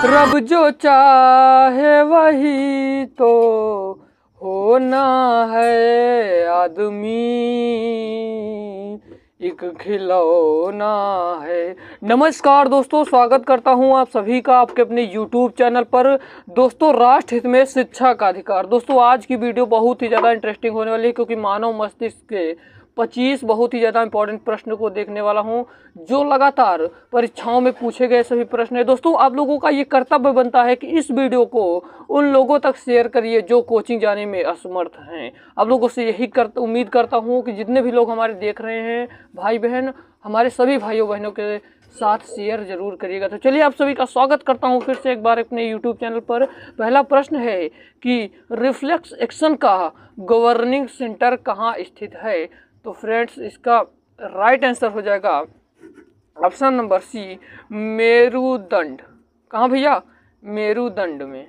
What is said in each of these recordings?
रब जो चाहे वही तो होना है आदमी, एक खिलौना है। नमस्कार दोस्तों, स्वागत करता हूं आप सभी का आपके अपने YouTube चैनल पर। दोस्तों, राष्ट्र हित में शिक्षा का अधिकार। दोस्तों, आज की वीडियो बहुत ही ज़्यादा इंटरेस्टिंग होने वाली है, क्योंकि मानव मस्तिष्क के 25 बहुत ही ज़्यादा इंपॉर्टेंट प्रश्न को देखने वाला हूं, जो लगातार परीक्षाओं में पूछे गए सभी प्रश्न है। दोस्तों, आप लोगों का ये कर्तव्य बनता है कि इस वीडियो को उन लोगों तक शेयर करिए जो कोचिंग जाने में असमर्थ हैं। आप लोगों से यही उम्मीद करता हूं कि जितने भी लोग हमारे देख रहे हैं, भाई बहन, हमारे सभी भाइयों बहनों के साथ शेयर जरूर करिएगा। तो चलिए, आप सभी का स्वागत करता हूं फिर से एक बार अपने YouTube चैनल पर। पहला प्रश्न है कि रिफ्लेक्स एक्शन का गवर्निंग सेंटर कहाँ स्थित है? तो फ्रेंड्स, इसका राइट आंसर हो जाएगा ऑप्शन नंबर सी, मेरुदंड। कहाँ भैया? मेरुदंड में।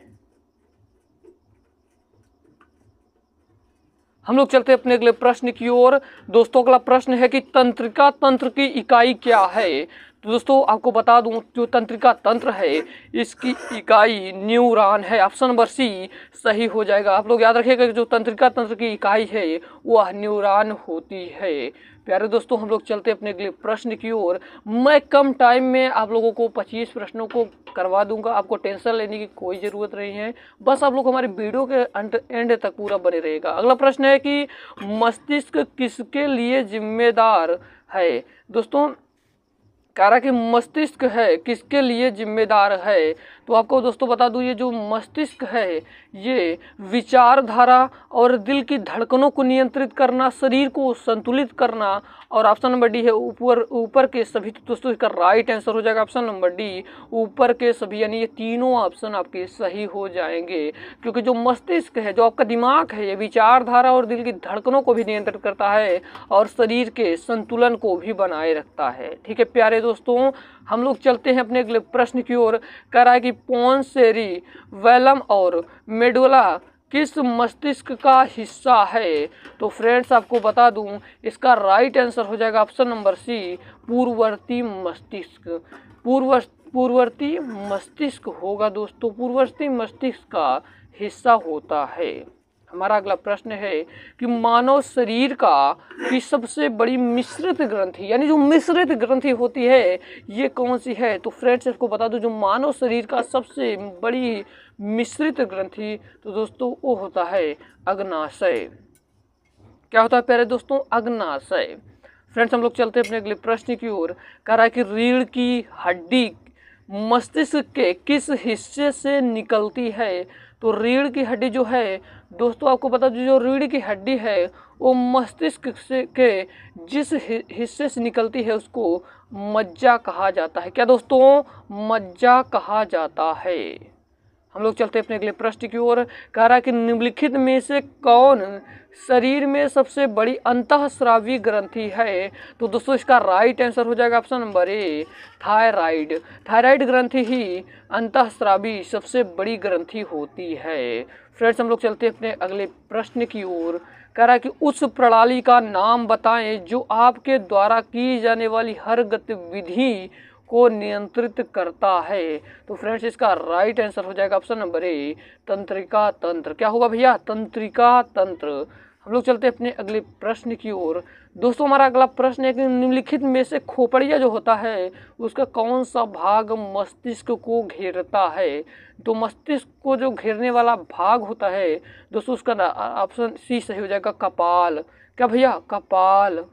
हम लोग चलते अपने अगले प्रश्न की ओर। दोस्तों, अगला प्रश्न है कि तंत्रिका तंत्र की इकाई क्या है? तो दोस्तों, आपको बता दूं, जो तंत्रिका तंत्र है इसकी इकाई न्यूरॉन है। ऑप्शन नंबर सी सही हो जाएगा। आप लोग याद रखिएगा कि जो तंत्रिका तंत्र की इकाई है वह न्यूरॉन होती है। प्यारे दोस्तों, हम लोग चलते अपने अगले प्रश्न की ओर। मैं कम टाइम में आप लोगों को 25 प्रश्नों को करवा दूंगा। आपको टेंशन लेने की कोई ज़रूरत नहीं है, बस आप लोग हमारे वीडियो के एंड तक पूरा बने रहेगा। अगला प्रश्न है कि मस्तिष्क किसके लिए जिम्मेदार है? दोस्तों, कह रहा कि मस्तिष्क है किसके लिए जिम्मेदार है? तो आपको दोस्तों बता दूं, ये जो मस्तिष्क है ये विचारधारा और दिल की धड़कनों को नियंत्रित करना, शरीर को संतुलित करना, और ऑप्शन नंबर डी है ऊपर के सभी। तो दोस्तों, इसका राइट आंसर हो जाएगा ऑप्शन नंबर डी, ऊपर के सभी। यानी ये तीनों ऑप्शन आपके सही हो जाएंगे, क्योंकि जो मस्तिष्क है, जो आपका दिमाग है, ये विचारधारा और दिल की धड़कनों को भी नियंत्रित करता है और शरीर के संतुलन को भी बनाए रखता है। ठीक है प्यारे दोस्तों, हम लोग चलते हैं अपने अगले प्रश्न की ओर। कह रहा है कि पोन्स सेरिबेलम और मेडुला किस मस्तिष्क का हिस्सा है? तो फ्रेंड्स, आपको बता दूं, इसका राइट आंसर हो जाएगा ऑप्शन नंबर सी, पूर्ववर्ती मस्तिष्क। पूर्ववर्ती मस्तिष्क होगा दोस्तों, पूर्ववर्ती मस्तिष्क का हिस्सा होता है। हमारा अगला प्रश्न है कि मानव शरीर की सबसे बड़ी मिश्रित ग्रंथि, यानी जो मिश्रित ग्रंथि होती है, ये कौन सी है? तो फ्रेंड्स, आपको बता दूं, जो मानव शरीर का सबसे बड़ी मिश्रित ग्रंथि, तो दोस्तों वो होता है अग्नाशय। क्या होता है प्यारे दोस्तों? अग्नाशय। फ्रेंड्स, हम लोग चलते हैं अपने अगले प्रश्न की ओर। कह रहा है कि रीढ़ की हड्डी मस्तिष्क के किस हिस्से से निकलती है? तो रीढ़ की हड्डी जो है दोस्तों, आपको पता, जो रीढ़ की हड्डी है वो मस्तिष्क से के जिस हिस्से से निकलती है उसको मज्जा कहा जाता है। क्या दोस्तों? मज्जा कहा जाता है। हम लोग चलते हैं अपने अगले प्रश्न की ओर। कह रहा है कि निम्नलिखित में से कौन शरीर में सबसे बड़ी अंतःस्रावी ग्रंथि है? तो दोस्तों, इसका राइट आंसर हो जाएगा option number A, thyroid. Thyroid ग्रंथि ही अंतःस्रावी सबसे बड़ी ग्रंथि होती है। फ्रेंड्स, हम लोग चलते हैं अपने अगले प्रश्न की ओर। कह रहा है कि उस प्रणाली का नाम बताएं जो आपके द्वारा की जाने वाली हर गतिविधि को नियंत्रित करता है। तो फ्रेंड्स, इसका राइट आंसर हो जाएगा ऑप्शन नंबर ए, तंत्रिका तंत्र। क्या होगा भैया? तंत्रिका तंत्र। हम लोग चलते हैं अपने अगले प्रश्न की ओर। दोस्तों, हमारा अगला प्रश्न है कि निम्नलिखित में से खोपड़िया जो होता है उसका कौन सा भाग मस्तिष्क को घेरता है? तो मस्तिष्क को जो घेरने वाला भाग होता है दोस्तों, उसका ऑप्शन सी सही हो जाएगा, कपाल। क्या भैया? कपाल।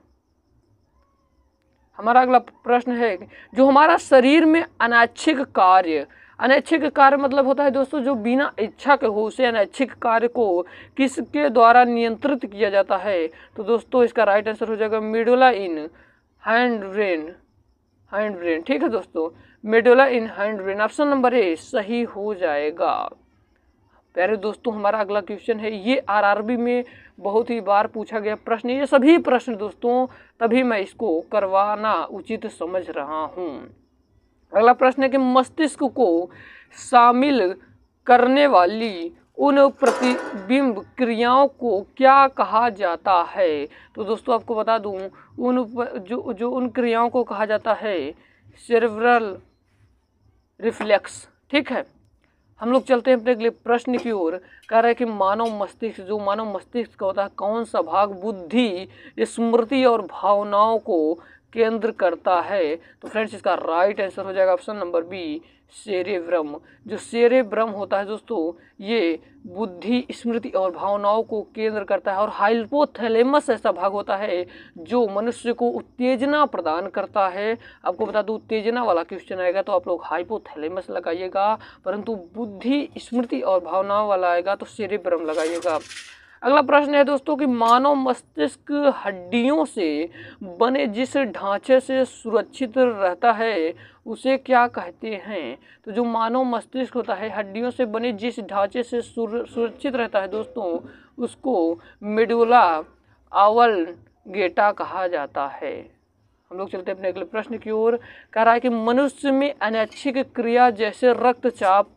हमारा अगला प्रश्न है जो हमारा शरीर में अनैच्छिक कार्य, अनैच्छिक कार्य मतलब होता है दोस्तों जो बिना इच्छा के हो, उसे अनैच्छिक कार्य को किसके द्वारा नियंत्रित किया जाता है? तो दोस्तों, इसका राइट आंसर हो जाएगा medulla in hind brain. Hind brain, ठीक है दोस्तों, medulla in hind brain. Option number A सही हो जाएगा। प्यारे दोस्तों, हमारा अगला क्वेश्चन है, ये आरआरबी में बहुत ही बार पूछा गया प्रश्न, ये सभी प्रश्न दोस्तों, तभी मैं इसको करवाना उचित समझ रहा हूँ। अगला प्रश्न है कि मस्तिष्क को शामिल करने वाली उन प्रतिबिंब क्रियाओं को क्या कहा जाता है? तो दोस्तों, आपको बता दूं, उन क्रियाओं को कहा जाता है सेरेब्रल रिफ्लेक्स। ठीक है, हम लोग चलते हैं अपने अगले प्रश्न की ओर। कह रहा है कि मानव मस्तिष्क, जो मानव मस्तिष्क होता है, कौन सा भाग बुद्धि, स्मृति और भावनाओं को केंद्र करता है? तो फ्रेंड्स इसका राइट आंसर हो जाएगा ऑप्शन नंबर बी, सेरेब्रम। जो सेरेब्रम होता है दोस्तों, ये बुद्धि, स्मृति और भावनाओं को केंद्र करता है। और हाइपोथैलेमस ऐसा भाग होता है जो मनुष्य को उत्तेजना प्रदान करता है। आपको बता दूं, उत्तेजना वाला क्वेश्चन आएगा तो आप लोग हाइपोथैलेमस लगाइएगा, परंतु बुद्धि, स्मृति और भावनाओं वाला आएगा तो सेरेब्रम लगाइएगा। अगला प्रश्न है दोस्तों कि मानव मस्तिष्क हड्डियों से बने जिस ढांचे से सुरक्षित रहता है उसे क्या कहते हैं? तो जो मानव मस्तिष्क होता है, हड्डियों से बने जिस ढांचे से सुरक्षित रहता है दोस्तों, उसको मेडुला ऑब्लंगेटा कहा जाता है। हम लोग चलते हैं अपने अगले प्रश्न की ओर। कह रहा है कि मनुष्य में अनैच्छिक क्रिया जैसे रक्तचाप,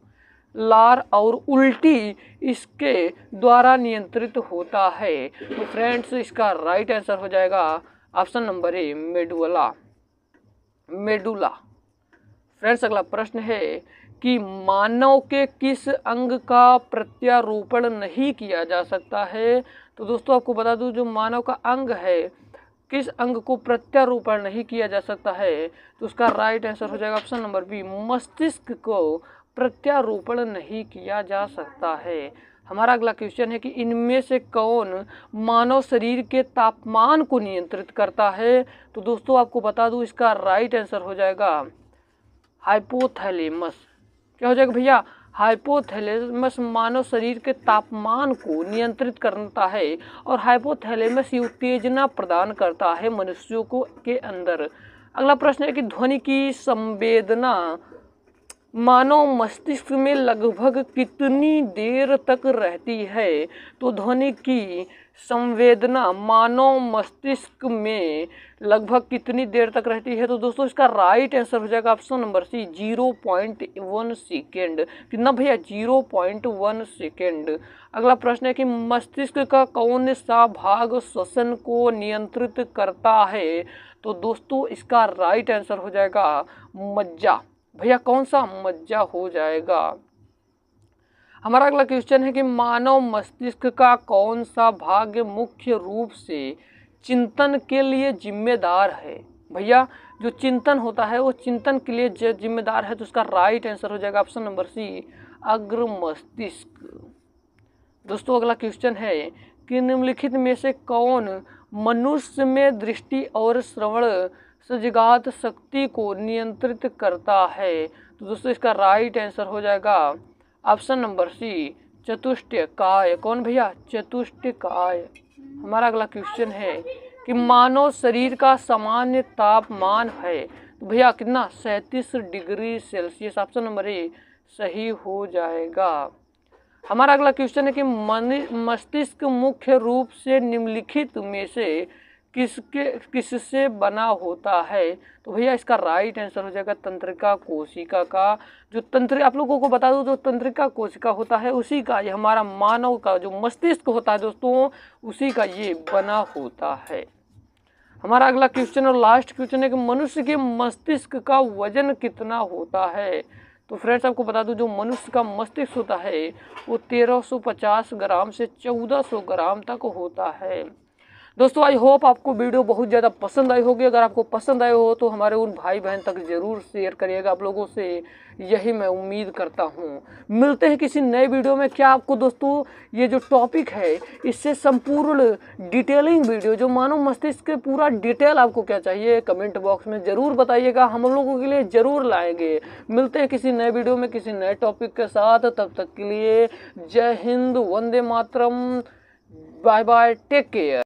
लार और उल्टी इसके द्वारा नियंत्रित होता है। तो फ्रेंड्स इसका राइट आंसर हो जाएगा option number A, medulla. Friends अगला प्रश्न है कि मानव के किस अंग का प्रत्यारोपण नहीं किया जा सकता है? तो दोस्तों आपको बता दूं, जो मानव का अंग है, किस अंग को प्रत्यारोपण नहीं किया जा सकता है? तो उसका राइट आंसर हो जाएगा ऑप्शन नंबर बी, मस्तिष्क को प्रत्यारोपण नहीं किया जा सकता है। हमारा अगला क्वेश्चन है कि इनमें से कौन मानव शरीर के तापमान को नियंत्रित करता है? तो दोस्तों आपको बता दूं, इसका राइट आंसर हो जाएगा हाइपोथैलेमस। क्या हो जाएगा भैया? हाइपोथैलेमस मानव शरीर के तापमान को नियंत्रित करता है और हाइपोथैलेमस ये उत्तेजना प्रदान करता है मनुष्यों को के अंदर। अगला प्रश्न है कि ध्वनि की संवेदना मानव मस्तिष्क में लगभग कितनी देर तक रहती है? तो ध्वनि की संवेदना मानव मस्तिष्क में लगभग कितनी देर तक रहती है? तो दोस्तों इसका राइट आंसर हो जाएगा ऑप्शन नंबर सी, 0.1 सेकेंड। कितना भैया? 0.1 सेकेंड। अगला प्रश्न है कि मस्तिष्क का कौन सा भाग श्वसन को नियंत्रित करता है? तो दोस्तों इसका राइट आंसर हो जाएगा मज्जा। भैया कौन सा? मज्जा हो जाएगा। हमारा अगला क्वेश्चन है कि मानव मस्तिष्क का कौन सा भाग मुख्य रूप से चिंतन के लिए जिम्मेदार है? भैया जो चिंतन होता है वो चिंतन के लिए जिम्मेदार है, तो उसका राइट आंसर हो जाएगा ऑप्शन नंबर सी, अग्र मस्तिष्क। दोस्तों अगला क्वेश्चन है कि निम्नलिखित में से कौन मनुष्य में दृष्टि और श्रवण सजगात शक्ति को नियंत्रित करता है? तो दोस्तों इसका राइट आंसर हो जाएगा ऑप्शन नंबर सी, चतुष्टयकाय। कौन भैया? चतुष्टयकाय। हमारा अगला क्वेश्चन है कि मानव शरीर का सामान्य तापमान है, तो भैया कितना? 37 degree Celsius. Option number A सही हो जाएगा। हमारा अगला क्वेश्चन है कि मस्तिष्क मुख्य रूप से निम्नलिखित में से किससे बना होता है? तो भैया इसका राइट आंसर हो जाएगा तंत्रिका कोशिका का। जो तंत्र आप लोगों को बता दूं, जो तंत्रिका कोशिका होता है उसी का ये हमारा मानव का जो मस्तिष्क होता है दोस्तों, उसी का ये बना होता है। हमारा अगला क्वेश्चन और लास्ट क्वेश्चन है कि मनुष्य के मस्तिष्क का वजन कितना होता है? तो फ्रेंड्स आपको बता दूं, जो मनुष्य का मस्तिष्क होता है वो 1350 ग्राम से 1400 ग्राम तक होता है। दोस्तों आई होप आपको वीडियो बहुत ज़्यादा पसंद आई होगी। अगर आपको पसंद आए हो तो हमारे उन भाई बहन तक ज़रूर शेयर करिएगा। आप लोगों से यही मैं उम्मीद करता हूँ। मिलते हैं किसी नए वीडियो में। क्या आपको दोस्तों ये जो टॉपिक है इससे संपूर्ण डिटेलिंग वीडियो, जो मानव मस्तिष्क के पूरा डिटेल आपको क्या चाहिए, कमेंट बॉक्स में ज़रूर बताइएगा। हम लोगों के लिए ज़रूर लाएंगे। मिलते हैं किसी नए वीडियो में किसी नए टॉपिक के साथ। तब तक के लिए जय Hind, Vande Mataram, bye bye, take care.